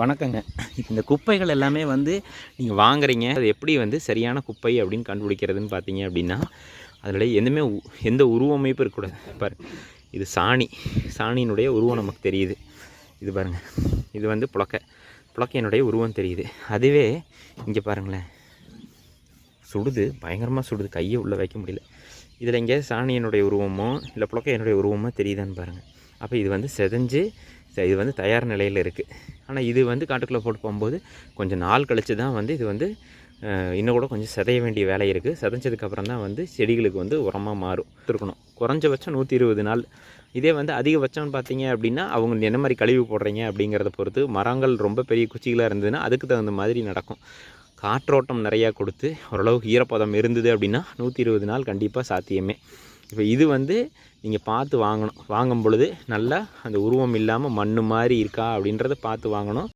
வணக்கங்க. இந்த குப்பைகள் எல்லாமே வந்து நீங்கள் வாங்குறீங்க. அது எப்படி வந்து சரியான குப்பை அப்படின்னு கண்டுபிடிக்கிறதுன்னு பார்த்தீங்க அப்படின்னா, அதில் எந்த உருவமைப்பும் இருக்கக்கூடாது. பாரு, இது சாணியினுடைய உருவம் நமக்கு தெரியுது. இது பாருங்கள், இது வந்து புழக்கையினுடைய உருவம் தெரியுது. அதுவே இங்கே பாருங்களேன், சுடுது, பயங்கரமாக சுடுது, கையை உள்ளே வைக்க முடியல. இதில் எங்கேயாவது சாணியினுடைய உருவமோ இல்லை புழக்கையினுடைய உருவமோ தெரியுதான்னு பாருங்கள். அப்போ இது வந்து செதஞ்சு இது வந்து தயார் நிலையில் இருக்குது. ஆனால் இது வந்து காட்டுக்குள்ளே போட்டு போகும்போது கொஞ்சம் நாள் கழித்து தான் வந்து இது வந்து இன்னும் கூட கொஞ்சம் சிதைய வேண்டிய வேலை இருக்குது. சிதைஞ்சதுக்கப்புறம் தான் வந்து செடிகளுக்கு வந்து உரமாக மாறும் இருக்கணும். குறைஞ்சபட்சம் 120 நாள். இதே வந்து அதிகபட்சம்னு பார்த்தீங்க அப்படின்னா, அவங்க என்ன மாதிரி கழிவு போடுறீங்க அப்படிங்கிறத பொறுத்து. மரங்கள் ரொம்ப பெரிய குச்சிகளாக இருந்ததுன்னா அதுக்கு தகுந்த மாதிரி நடக்கும். காற்றோட்டம் நிறையா கொடுத்து ஓரளவுக்கு ஈரப்பதம் இருந்தது அப்படின்னா 120 நாள் கண்டிப்பாக சாத்தியமே. இப்போ இது வந்து நீங்கள் பார்த்து வாங்கணும். வாங்கும் பொழுது நல்லா அந்த உருவம் இல்லாமல் மண் மாதிரி இருக்கா அப்படின்றத பார்த்து வாங்கணும்.